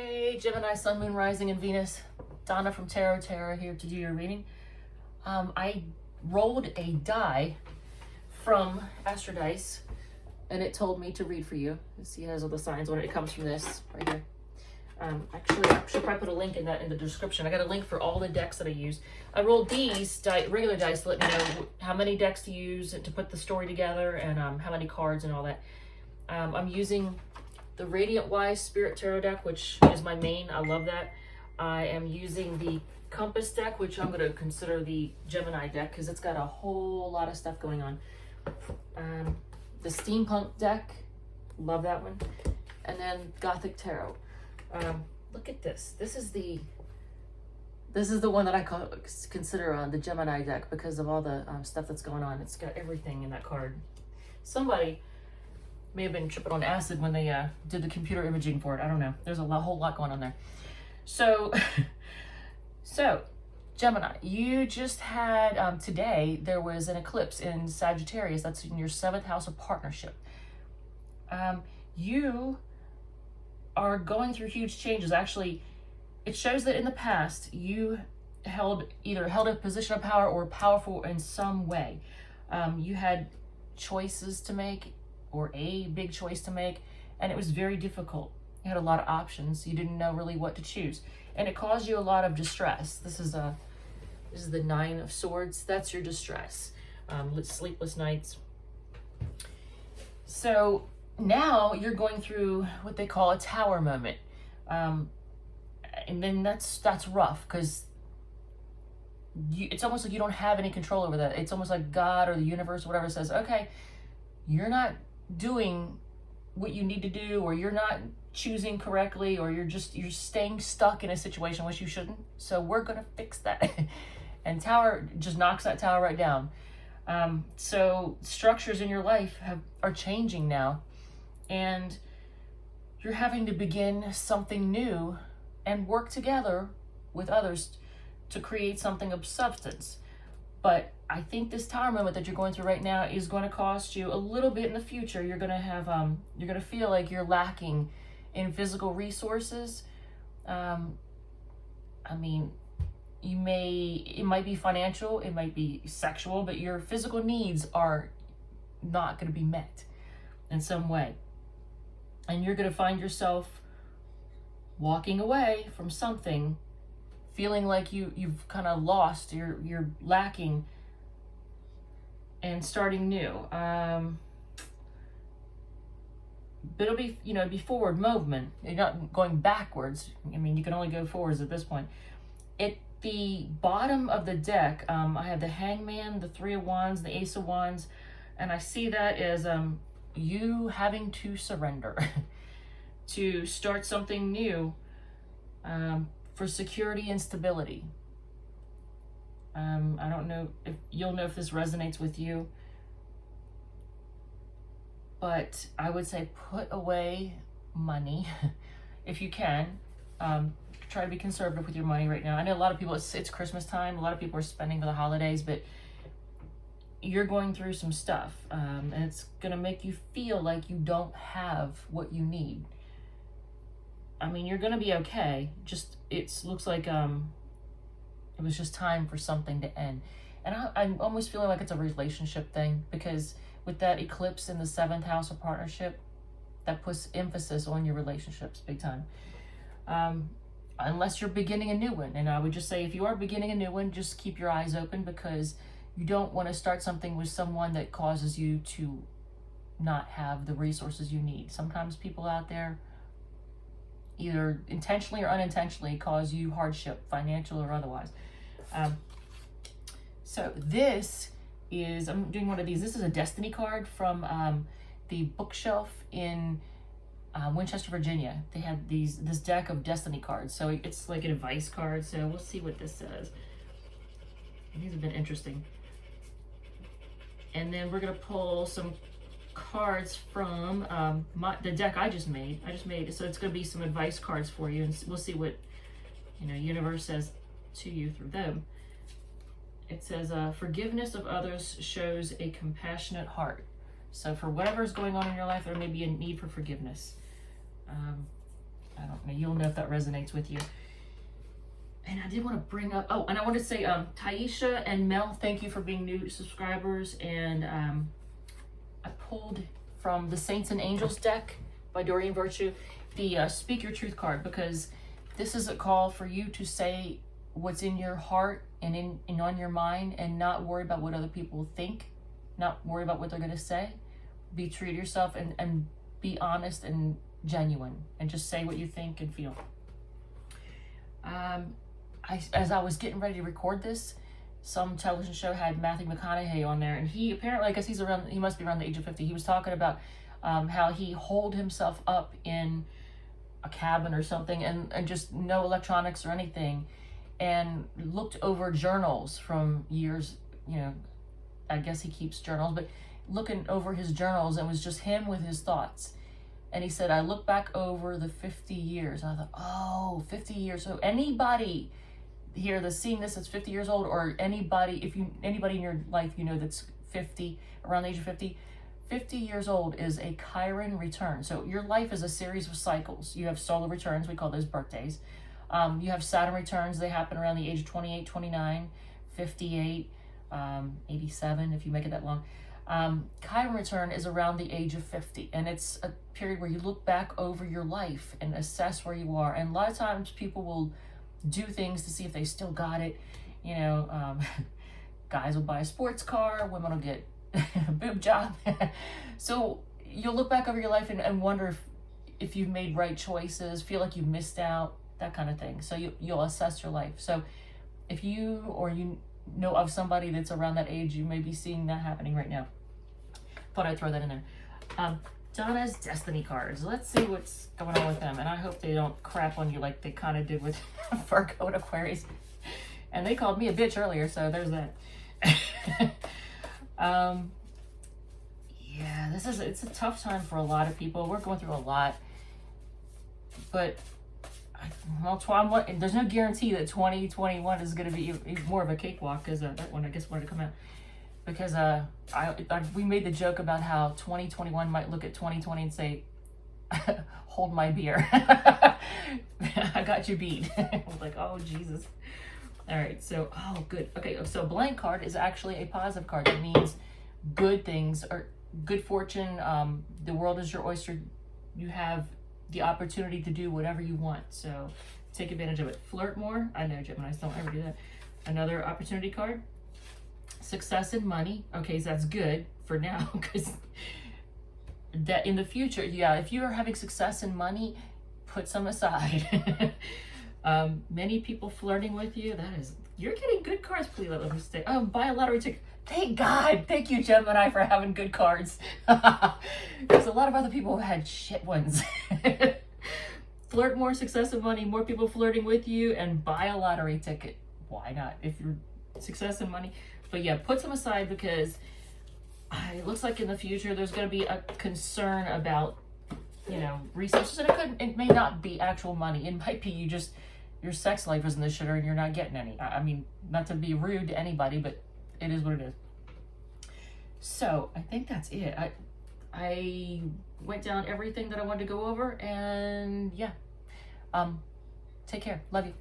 Hey, Gemini, Sun, Moon, Rising, and Venus. Donna from Tarot here to do your reading. I rolled a die from Astro Dice, and it told me to read for you. See, it has all the signs on it. It comes from this right here. Actually, I should probably put a link in the description. I got a link for all the decks that I use. I rolled these regular dice to let me know how many decks to use to put the story together, and how many cards and all that. I'm using the Radiant Wise Spirit Tarot deck, which is my main. I love that. I am using the Compass deck, which I'm going to consider the Gemini deck because it's got a whole lot of stuff going on. The Steampunk deck, love that one. And then Gothic Tarot. Look at this. This is the one that I consider the Gemini deck because of all the stuff that's going on. It's got everything in that card. Somebody may have been tripping on acid when they did the computer imaging for it. I don't know. There's a whole lot going on there. So, Gemini, you just had, today, there was an eclipse in Sagittarius. That's in your 7th house of partnership. You are going through huge changes. Actually, it shows that in the past, you either held a position of power or powerful in some way. You had choices to make, or a big choice to make, and it was very difficult. You had a lot of options. You didn't know really what to choose, and it caused you a lot of distress. This is the 9 of Swords. That's your distress, sleepless nights. So now you're going through what they call a tower moment, and then that's rough because it's almost like you don't have any control over that. It's almost like God or the universe or whatever says, okay, you're not doing what you need to do, or you're not choosing correctly, or you're staying stuck in a situation which you shouldn't. So we're gonna fix that. And Tower just knocks that tower right down. So structures in your life are changing now, and you're having to begin something new and work together with others to create something of substance. But I think this tower moment that you're going through right now is going to cost you a little bit in the future. You're going to have, you're going to feel like you're lacking in physical resources. I mean, it might be financial, it might be sexual, but your physical needs are not going to be met in some way. And you're going to find yourself walking away from something, feeling like you've kind of lost, you're lacking, and starting new. But it'll be, it'll be forward movement. You're not going backwards. I mean, you can only go forwards at this point. At the bottom of the deck, I have the Hangman, the 3 of Wands, the Ace of Wands, and I see that as you having to surrender to start something new, for security and stability. I don't know if you'll know if this resonates with you, but I would say put away money if you can. Try to be conservative with your money right now. I know a lot of people, it's Christmas time. A lot of people are spending for the holidays, but you're going through some stuff, and it's going to make you feel like you don't have what you need. I mean, you're going to be okay. Just, it looks like it was just time for something to end. And I'm almost feeling like it's a relationship thing, because with that eclipse in the 7th house of partnership, that puts emphasis on your relationships big time. Unless you're beginning a new one. And I would just say, if you are beginning a new one, just keep your eyes open, because you don't want to start something with someone that causes you to not have the resources you need. Sometimes people out there, either intentionally or unintentionally, cause you hardship, financial or otherwise. So this is, I'm doing one of these. This is a Destiny card from the bookshelf in Winchester, Virginia. They had this deck of Destiny cards. So it's like an advice card. So we'll see what this says. These have been interesting. And then we're going to pull some cards from the deck I just made. So it's going to be some advice cards for you, and we'll see what universe says to you through them. It says forgiveness of others shows a compassionate heart. So for whatever's going on in your life, there may be a need for forgiveness. I don't know. You'll know if that resonates with you. And I did want to bring up, oh, and I want to say, Taisha and Mel, thank you for being new subscribers. And I pulled from the Saints and Angels deck by Doreen Virtue, the Speak Your Truth card, because this is a call for you to say what's in your heart and on your mind, and not worry about what other people think, not worry about what they're going to say. Be true to yourself and be honest and genuine, and just say what you think and feel. As I was getting ready to record this, some television show had Matthew McConaughey on there, and he apparently, I guess he must be around the age of 50. He was talking about how he holed himself up in a cabin or something, and just no electronics or anything, and looked over journals from years, you know, I guess he keeps journals, but looking over his journals, and it was just him with his thoughts. And he said, I look back over the 50 years. And I thought, oh, 50 years. So anybody here that's seeing this that's 50 years old, or anybody in your life, you know, that's 50, around the age of 50 years old is a Chiron return. So your life is a series of cycles. You have solar returns, we call those birthdays. You have Saturn returns, they happen around the age of 28, 29, 58, 87, if you make it that long. Chiron return is around the age of 50, and it's a period where you look back over your life and assess where you are. And a lot of times people will do things to see if they still got it. You know, guys will buy a sports car, women will get a boob job. So you'll look back over your life and wonder if you've made right choices, feel like you missed out, that kind of thing. So you'll assess your life. So if you know of somebody that's around that age, you may be seeing that happening right now. Thought I'd throw that in there. Donna's Destiny cards. Let's see what's going on with them. And I hope they don't crap on you like they kind of did with Virgo and Aquarius. And they called me a bitch earlier, so there's that. Yeah, it's a tough time for a lot of people. We're going through a lot. But there's no guarantee that 2021 is going to be more of a cakewalk, because that one, I guess, wanted to come out. Because we made the joke about how 2021 might look at 2020 and say, hold my beer. I got you beat. I was like, oh, Jesus. All right, so, oh, good. Okay, so blank card is actually a positive card. That means good things, or good fortune. The world is your oyster. You have the opportunity to do whatever you want. So take advantage of it. Flirt more. I know Geminis don't ever do that. Another opportunity card. Success and money. Okay, so that's good for now, because that in the future, yeah, if you are having success and money, put some aside. Many people flirting with you. You're getting good cards. Please let me stay. Oh, buy a lottery ticket. Thank God. Thank you, Gemini, for having good cards. Because a lot of other people have had shit ones. Flirt more, success and money, more people flirting with you, and buy a lottery ticket. Why not? If you're success and money. But yeah, put some aside, because it looks like in the future there's going to be a concern about, you know, resources. And it may not be actual money. It might be your sex life is in the shitter and you're not getting any. I mean, not to be rude to anybody, but it is what it is. So I think that's it. I went down everything that I wanted to go over, and yeah. Take care. Love you.